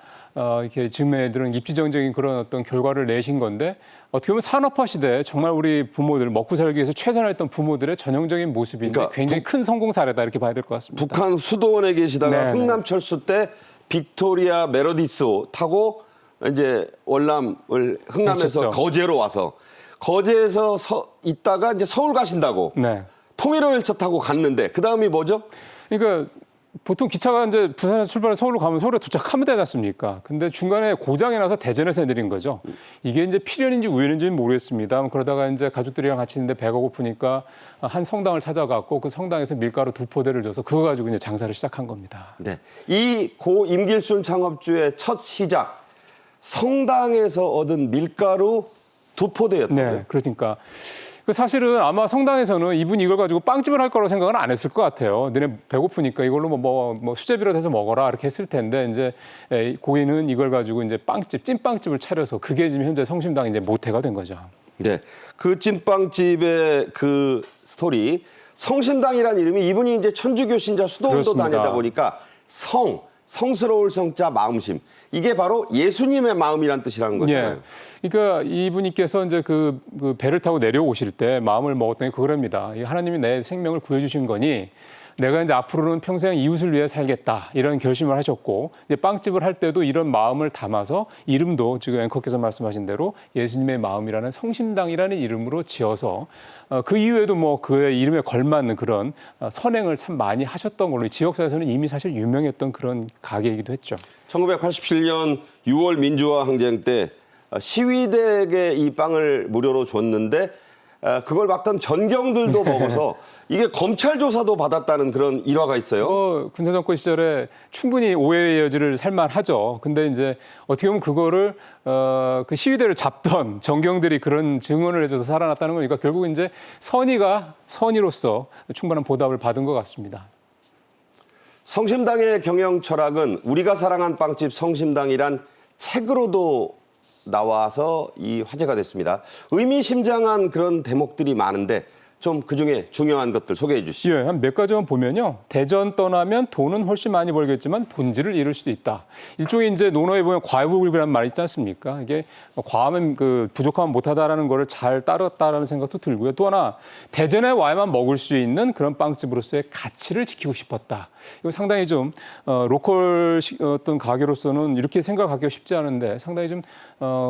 이렇게 지금에 들은 입지정적인 그런 어떤 결과를 내신 건데 어떻게 보면 산업화 시대에 정말 우리 부모들 먹고 살기 위해서 최선을 했던 부모들의 전형적인 모습인데 그러니까 굉장히 큰 성공 사례다 이렇게 봐야 될 것 같습니다. 북한 수도원에 계시다가 네, 흥남철수 때 빅토리아 메로디스 타고 이제 월남을 흥남에서 했었죠. 거제로 와서 거제에서 있다가 이제 서울 가신다고 네. 통일호 열차 타고 갔는데 그 다음이 뭐죠? 그러니까 보통 기차가 이제 부산에서 출발해서 서울로 가면 서울에 도착하면 되지 않습니까? 근데 중간에 고장이 나서 대전에서 내린 거죠. 이게 이제 필연인지 우연인지는 모르겠습니다. 그러다가 이제 가족들이랑 같이 있는데 배가 고프니까 한 성당을 찾아갔고 그 성당에서 밀가루 2포대를 줘서 그거 가지고 이제 장사를 시작한 겁니다. 네, 이 고 임길순 창업주의 첫 시작 성당에서 얻은 밀가루 2포대였다고요. 네, 그러니까. 사실은 아마 성당에서는 이분이 이걸 가지고 빵집을 할 거라고 생각은 안 했을 것 같아요. 너네 배고프니까 이걸로 뭐 수제비라도 해서 먹어라 이렇게 했을 텐데 이제 고인은 이걸 가지고 이제 빵집, 찐빵집을 차려서 그게 지금 현재 성심당 이제 모태가 된 거죠. 네, 그 찐빵집의 그 스토리 성심당이라는 이름이 이분이 이제 천주교 신자 수도원도 그렇습니다. 다니다 보니까 성스러울 성자 마음심 이게 바로 예수님의 마음이란 뜻이라는 거잖아요. 예. 그러니까 이분께서 이제 그 배를 타고 내려오실 때 마음을 먹었던 게 그겁니다. 하나님이 내 생명을 구해주신 거니 내가 이제 앞으로는 평생 이웃을 위해 살겠다 이런 결심을 하셨고 이제 빵집을 할 때도 이런 마음을 담아서 이름도 지금 앵커께서 말씀하신 대로 예수님의 마음이라는 성심당이라는 이름으로 지어서 그 이후에도 뭐 그의 이름에 걸맞는 그런 선행을 참 많이 하셨던 걸로 지역사에서는 이미 사실 유명했던 그런 가게이기도 했죠. 1987년 6월 민주화 항쟁 때 시위대에게 이 빵을 무료로 줬는데 그걸 막던 전경들도 먹어서 이게 검찰 조사도 받았다는 그런 일화가 있어요. 군사정권 시절에 충분히 오해의 여지를 살만하죠. 근데 이제 어떻게 보면 그거를 그 시위대를 잡던 정경들이 그런 증언을 해줘서 살아났다는 거니까 결국 이제 선의로서 충분한 보답을 받은 것 같습니다. 성심당의 경영 철학은 우리가 사랑한 빵집 성심당이란 책으로도 나와서 이 화제가 됐습니다. 의미심장한 그런 대목들이 많은데 좀 그중에 중요한 것들 소개해 주시죠. 예, 한 몇 가지만 보면요. 대전 떠나면 돈은 훨씬 많이 벌겠지만 본질을 잃을 수도 있다. 일종의 이제 논어에 보면 과유불급이라는 말이 있지 않습니까? 이게 과하면 부족하면 못하다라는 거를 잘 따랐다라는 생각도 들고요. 또 하나 대전에 와야만 먹을 수 있는 그런 빵집으로서의 가치를 지키고 싶었다. 이거 상당히 좀 로컬 어떤 가게로서는 이렇게 생각하기가 쉽지 않은데 상당히 좀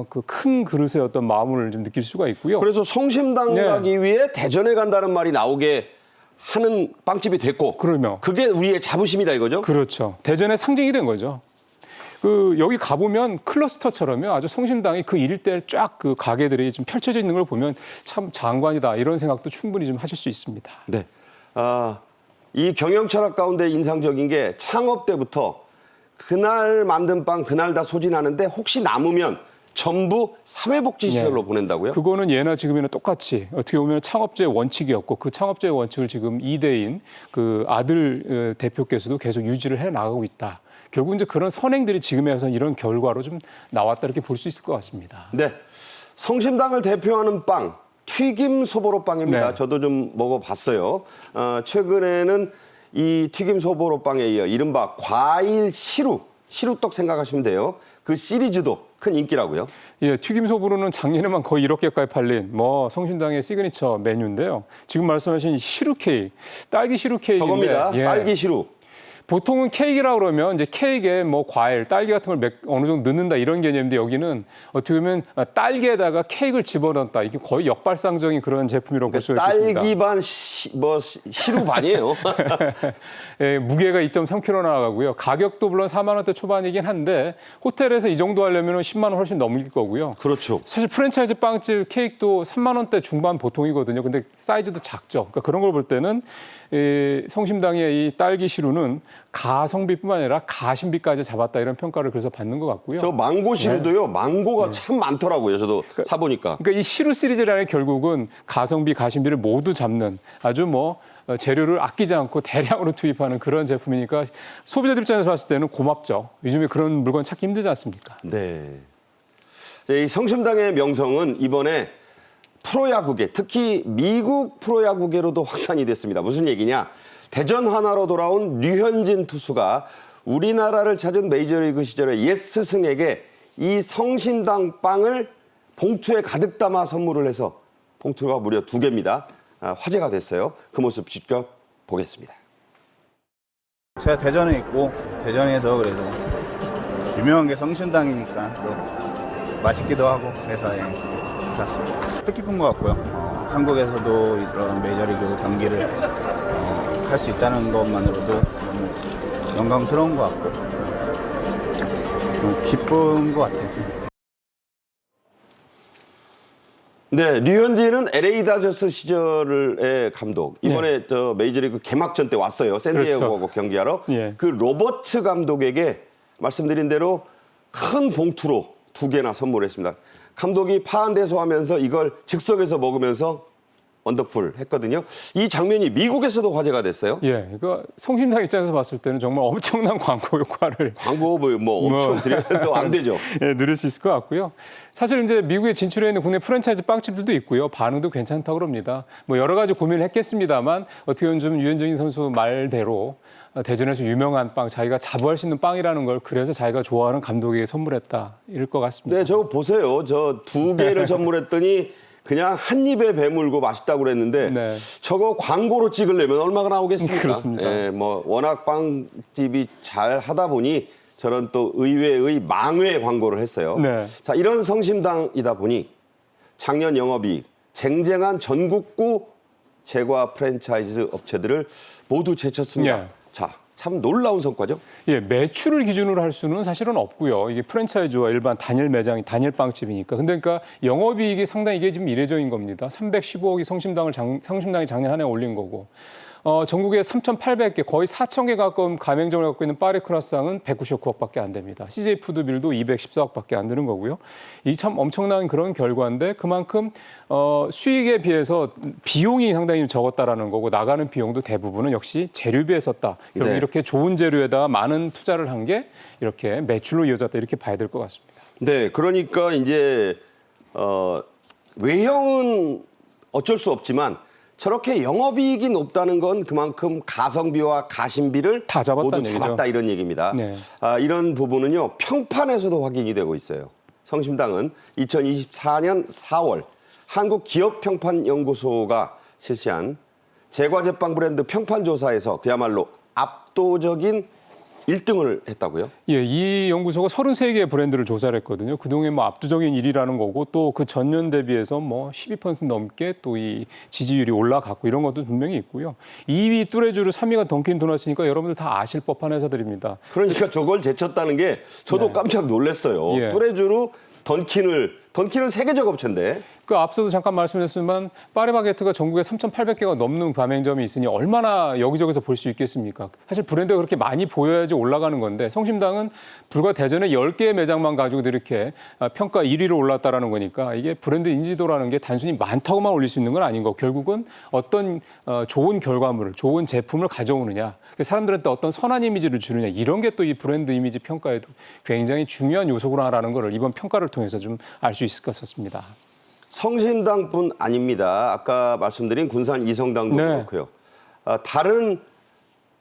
그 큰 그릇의 어떤 마음을 좀 느낄 수가 있고요. 그래서 성심당 가기 위해 대전에 간다는 말이 나오게 하는 빵집이 됐고 그러면 그게 우리의 자부심이다 이거죠? 그렇죠. 대전의 상징이 된 거죠. 여기 가보면 클러스터처럼요. 아주 성심당이 그 일대에 쫙 그 가게들이 좀 펼쳐져 있는 걸 보면 참 장관이다 이런 생각도 충분히 좀 하실 수 있습니다. 네. 이 경영 철학 가운데 인상적인 게 창업 때부터 그날 만든 빵 그날 다 소진하는데 혹시 남으면 전부 사회복지시설로 보낸다고요? 그거는 예나 지금이나 똑같이 어떻게 보면 창업주의 원칙이었고 그 창업주의 원칙을 지금 2대인 그 아들 대표께서도 계속 유지를 해 나가고 있다. 결국 이제 그런 선행들이 지금에 와서 이런 결과로 좀 나왔다 이렇게 볼 수 있을 것 같습니다. 네. 성심당을 대표하는 빵, 튀김 소보로 빵입니다. 네. 저도 좀 먹어봤어요. 최근에는 이 튀김 소보로 빵에 이어 이른바 과일 시루떡 생각하시면 돼요. 그 시리즈도 큰 인기라고요. 예, 튀김 소보로는 작년에만 거의 1억 개까지 팔린 성심당의 시그니처 메뉴인데요. 지금 말씀하신 시루 케이크, 딸기 시루 케이크인데 저겁니다. 딸기 시루. 보통은 케이크라고 그러면 이제 케이크에 과일, 딸기 같은 걸 어느 정도 넣는다 이런 개념인데 여기는 어떻게 보면 딸기에다가 케이크를 집어넣었다. 이게 거의 역발상적인 그런 제품이라고 볼 수 있겠습니다. 딸기 반 시루 반이에요. 예, 무게가 2.3kg 나가고요. 가격도 물론 4만 원대 초반이긴 한데 호텔에서 이 정도 하려면 10만 원 훨씬 넘길 거고요. 그렇죠. 사실 프랜차이즈 빵집 케이크도 3만 원대 중반 보통이거든요. 근데 사이즈도 작죠. 그러니까 그런 걸 볼 때는 성심당의 이 딸기 시루는 가성비뿐만 아니라 가심비까지 잡았다 이런 평가를 그래서 받는 것 같고요. 저 망고 시루도요. 망고가 참 많더라고요. 저도 사보니까. 그러니까 이 시루 시리즈라는 게 결국은 가성비, 가심비를 모두 잡는 아주 재료를 아끼지 않고 대량으로 투입하는 그런 제품이니까 소비자들 입장에서 봤을 때는 고맙죠. 요즘에 그런 물건 찾기 힘들지 않습니까? 네. 이 성심당의 명성은 이번에 프로야구계, 특히 미국 프로야구계로도 확산이 됐습니다. 무슨 얘기냐? 대전 하나로 돌아온 류현진 투수가 우리나라를 찾은 메이저리그 시절의 옛 스승에게 이 성심당 빵을 봉투에 가득 담아 선물을 해서 봉투가 무려 2개입니다. 화제가 됐어요. 그 모습 직접 보겠습니다. 제가 대전에 있고 대전에서 그래서 유명한 게 성심당이니까 또 맛있기도 하고 그래서 샀습니다. 뜻깊은 것 같고요. 한국에서도 이런 메이저리그 경기를 할 수 있다는 것만으로도 너무 영광스러운 것 같고 너무 기쁜 것 같아요. 네, 류현진은 LA 다저스 시절의 감독. 이번에 메이저리그 개막전 때 왔어요. 샌디에고하고 경기하러. 예. 그 로버츠 감독에게 말씀드린 대로 큰 봉투로 2개나 선물했습니다. 감독이 파한대소하면서 이걸 즉석에서 먹으면서 원더풀 했거든요. 이 장면이 미국에서도 화제가 됐어요. 예, 그러니까 성심당 입장에서 봤을 때는 정말 엄청난 광고 효과를 광고 엄청 드려도 안 되죠. 예, 누릴 수 있을 것 같고요. 사실 이제 미국에 진출해 있는 국내 프랜차이즈 빵집들도 있고요. 반응도 괜찮다고 그럽니다. 여러 가지 고민을 했겠습니다만 어떻게 보면 좀 유현진 선수 말대로 대전에서 유명한 빵, 자기가 자부할 수 있는 빵이라는 걸 그래서 자기가 좋아하는 감독에게 선물했다 이럴 것 같습니다. 네, 저거 보세요. 저 2개를 선물했더니 그냥 한 입에 배물고 맛있다고 그랬는데 네. 저거 광고로 찍으려면 얼마가 나오겠습니까? 그렇습니다. 예, 워낙 빵집이 잘 하다 보니 저런 또 의외의 망회 광고를 했어요. 네. 자, 이런 성심당이다 보니 작년 영업이익 쟁쟁한 전국구 제과 프랜차이즈 업체들을 모두 제쳤습니다. 네. 자, 참 놀라운 성과죠. 예, 매출을 기준으로 할 수는 사실은 없고요. 이게 프랜차이즈와 일반 단일 매장이 단일 빵집이니까. 근데 그러니까 영업이익이 상당히 이게 지금 이례적인 겁니다. 315억이 성심당이 작년 한 해 올린 거고. 전국에 3,800개, 거의 4,000개 가까운 가맹점을 갖고 있는 파리크라상은 199억밖에 안 됩니다. CJ 푸드빌도 214억밖에 안 되는 거고요. 이 참 엄청난 그런 결과인데 그만큼 수익에 비해서 비용이 상당히 적었다라는 거고 나가는 비용도 대부분은 역시 재료비에 썼다. 결국 네. 이렇게 좋은 재료에다가 많은 투자를 한 게 이렇게 매출로 이어졌다 이렇게 봐야 될 것 같습니다. 네, 그러니까 이제 외형은 어쩔 수 없지만 저렇게 영업이익이 높다는 건 그만큼 가성비와 가심비를 다 잡았다는 모두 얘기죠. 잡았다 이런 얘기입니다. 네. 이런 부분은요 평판에서도 확인이 되고 있어요. 성심당은 2024년 4월 한국기업평판연구소가 실시한 제과제빵 브랜드 평판조사에서 그야말로 압도적인 1등을 했다고요? 예, 이 연구소가 33개의 브랜드를 조사를 했거든요. 그동안 뭐 압도적인 1위라는 거고 또 그 전년 대비해서 뭐 12% 넘게 또 이 지지율이 올라갔고 이런 것도 분명히 있고요. 2위 뚜레쥬르, 3위가 던킨 도넛이니까 여러분들 다 아실 법한 회사들입니다. 그러니까 저걸 제쳤다는 게 저도 네. 깜짝 놀랐어요. 예. 뚜레쥬르, 던킨은 세계적 업체인데 그 앞서도 잠깐 말씀드렸지만 파리바게트가 전국에 3,800개가 넘는 가맹점이 있으니 얼마나 여기저기서 볼 수 있겠습니까? 사실 브랜드가 그렇게 많이 보여야지 올라가는 건데 성심당은 불과 대전에 10개의 매장만 가지고도 이렇게 평가 1위로 올랐다라는 거니까 이게 브랜드 인지도라는 게 단순히 많다고만 올릴 수 있는 건 아닌 거고 결국은 어떤 좋은 결과물을, 좋은 제품을 가져오느냐, 사람들한테 어떤 선한 이미지를 주느냐 이런 게 또 이 브랜드 이미지 평가에도 굉장히 중요한 요소구나라는 걸 이번 평가를 통해서 좀 알 수 있을 것 같습니다. 성심당뿐 아닙니다. 아까 말씀드린 군산 이성당도 네. 그렇고요. 다른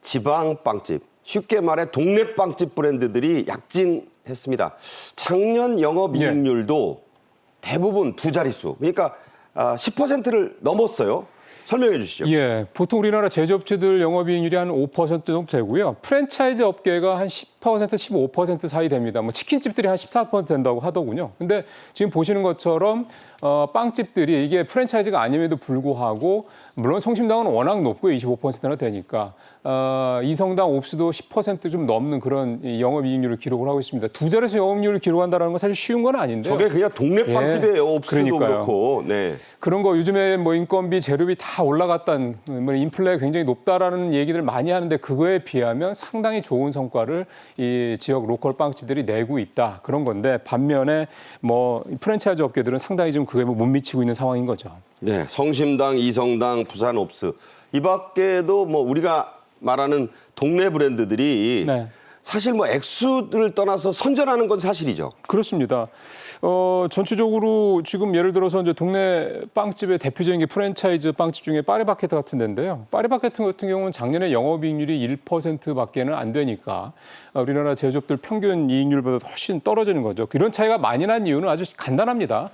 지방 빵집, 쉽게 말해 동네 빵집 브랜드들이 약진했습니다. 작년 영업이익률도 대부분 두 자릿수, 그러니까 10%를 넘었어요. 설명해 주시죠. 예, 보통 우리나라 제조업체들 영업이익률이 한 5% 정도 되고요. 프랜차이즈 업계가 한 10%, 15% 사이 됩니다. 뭐 치킨집들이 한 14% 된다고 하더군요. 근데 지금 보시는 것처럼 빵집들이 이게 프랜차이즈가 아님에도 불구하고 물론 성심당은 워낙 높고요. 25%나 되니까 이성당, 옵스도 10% 좀 넘는 그런 영업이익률을 기록을 하고 있습니다. 두 자릿수 영업이익률을 기록한다는 건 사실 쉬운 건 아닌데요. 저게 그냥 동네 빵집이에요. 옵스도 그러니까요. 그렇고. 네. 그런 거 요즘에 뭐 인건비, 재료비 다 올라갔다는 뭐 인플레가 굉장히 높다라는 얘기들 많이 하는데 그거에 비하면 상당히 좋은 성과를 이 지역 로컬 빵집들이 내고 있다 그런 건데 반면에 뭐 프랜차이즈 업계들은 상당히 좀 그거에 못 미치고 있는 상황인 거죠. 네, 성심당, 이성당, 부산 옵스 이 밖에도 뭐 우리가 말하는 동네 브랜드들이 네. 사실 뭐 액수를 떠나서 선전하는 건 사실이죠. 그렇습니다. 전체적으로 지금 예를 들어서 이제 동네 빵집의 대표적인 게 프랜차이즈 빵집 중에 파리바게트 같은 데인데요. 파리바게트 같은 경우는 작년에 영업이익률이 1%밖에는 안 되니까 우리나라 제조업들 평균 이익률보다 훨씬 떨어지는 거죠. 이런 차이가 많이 난 이유는 아주 간단합니다.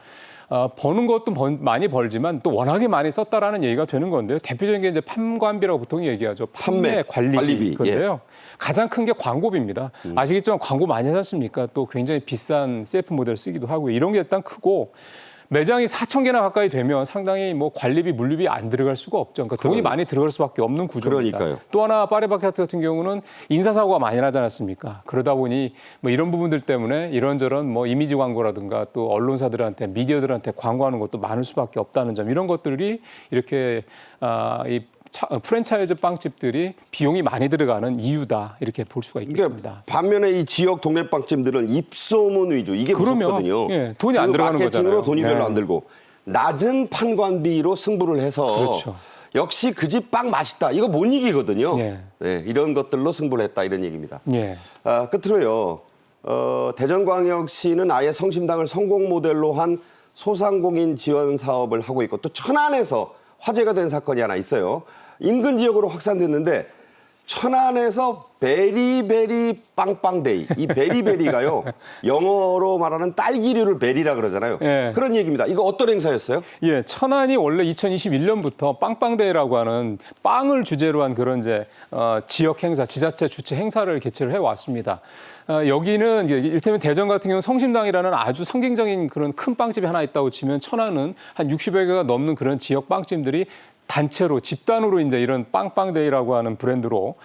버는 것도 많이 벌지만 또 워낙에 많이 썼다라는 얘기가 되는 건데요. 대표적인 게 이제 판관비라고 보통 얘기하죠. 판매 관리비. 건데요. 가장 큰 게 광고비입니다. 아시겠지만 광고 많이 하지 않습니까? 또 굉장히 비싼 CF 모델 쓰기도 하고요. 이런 게 일단 크고 매장이 4,000개나 가까이 되면 상당히 뭐 관리비, 물류비 안 들어갈 수가 없죠. 그러니까 돈이 많이 들어갈 수밖에 없는 구조입니다. 그러니까요. 또 하나 파리바게트 같은 경우는 인사사고가 많이 나지 않았습니까? 그러다 보니 뭐 이런 부분들 때문에 이런저런 뭐 이미지 광고라든가 또 언론사들한테 미디어들한테 광고하는 것도 많을 수밖에 없다는 점 이런 것들이 이렇게 이 프랜차이즈 빵집들이 비용이 많이 들어가는 이유다 이렇게 볼 수가 있겠습니다. 그러니까 반면에 이 지역 동네 빵집들은 입소문 위주 이게 무섭거든요. 예, 돈이 안 들어가는 마케팅으로 거잖아요. 돈이 별로 네. 안 들고 낮은 판관비로 승부를 해서 그렇죠. 역시 그 집 빵 맛있다. 이거 못 이기거든요. 예. 네, 이런 것들로 승부를 했다 이런 얘기입니다. 예. 끝으로요. 대전광역시는 아예 성심당을 성공 모델로 한 소상공인 지원 사업을 하고 있고 또 천안에서 화제가 된 사건이 하나 있어요. 인근 지역으로 확산됐는데 천안에서 베리베리 빵빵데이. 이 베리베리가요. 영어로 말하는 딸기류를 베리라 그러잖아요. 예. 그런 얘기입니다. 이거 어떤 행사였어요? 예, 천안이 원래 2021년부터 빵빵데이라고 하는 빵을 주제로 한 그런 이제 지역 행사, 지자체 주최 행사를 개최를 해왔습니다. 여기는 이를테면 대전 같은 경우는 성심당이라는 아주 상징적인 그런 큰 빵집이 하나 있다고 치면 천안은 한 60여 개가 넘는 그런 지역 빵집들이 단체로 집단으로 이제 이런 빵빵데이라고 하는 브랜드로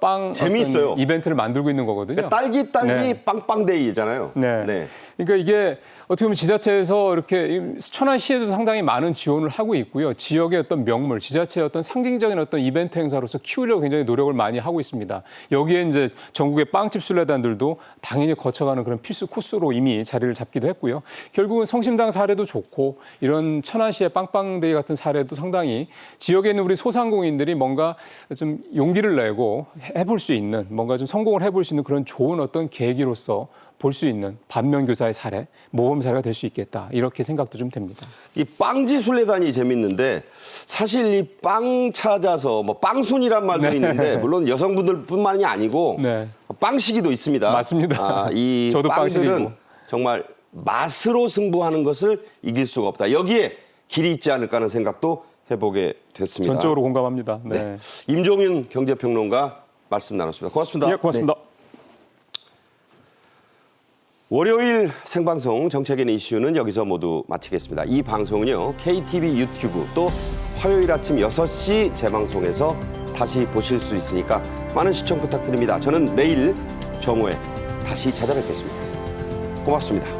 빵 재미있어요. 어떤 이벤트를 만들고 있는 거거든요. 딸기 네. 빵빵데이잖아요. 네. 그러니까 이게 어떻게 보면 지자체에서 이렇게 천안시에도 상당히 많은 지원을 하고 있고요. 지역의 어떤 명물, 지자체의 어떤 상징적인 어떤 이벤트 행사로서 키우려고 굉장히 노력을 많이 하고 있습니다. 여기에 이제 전국의 빵집 순례단들도 당연히 거쳐가는 그런 필수 코스로 이미 자리를 잡기도 했고요. 결국은 성심당 사례도 좋고 이런 천안시의 빵빵데이 같은 사례도 상당히 지역에 있는 우리 소상공인들이 뭔가 좀 용기를 내고 해볼 수 있는 뭔가 좀 성공을 해볼 수 있는 그런 좋은 어떤 계기로서 볼 수 있는 반면교사의 사례, 모범 사례가 될 수 있겠다. 이렇게 생각도 좀 됩니다. 이 빵지 순례단이 재밌는데 사실 이 빵 찾아서 뭐 빵순이란 말도 있는데 물론 여성분들뿐만이 아니고 네. 빵시기도 있습니다. 맞습니다. 이 저도 빵들은 빵시기고. 정말 맛으로 승부하는 것을 이길 수가 없다. 여기에 길이 있지 않을까 하는 생각도 해보게 됐습니다. 전적으로 공감합니다. 네. 네. 임종윤 경제평론가 말씀 나눴습니다. 고맙습니다. 예, 고맙습니다. 네. 월요일 생방송 정책인 이슈는 여기서 모두 마치겠습니다. 이 방송은요, KTV 유튜브 또 화요일 아침 6시 재방송에서 다시 보실 수 있으니까 많은 시청 부탁드립니다. 저는 내일 정오에 다시 찾아뵙겠습니다. 고맙습니다.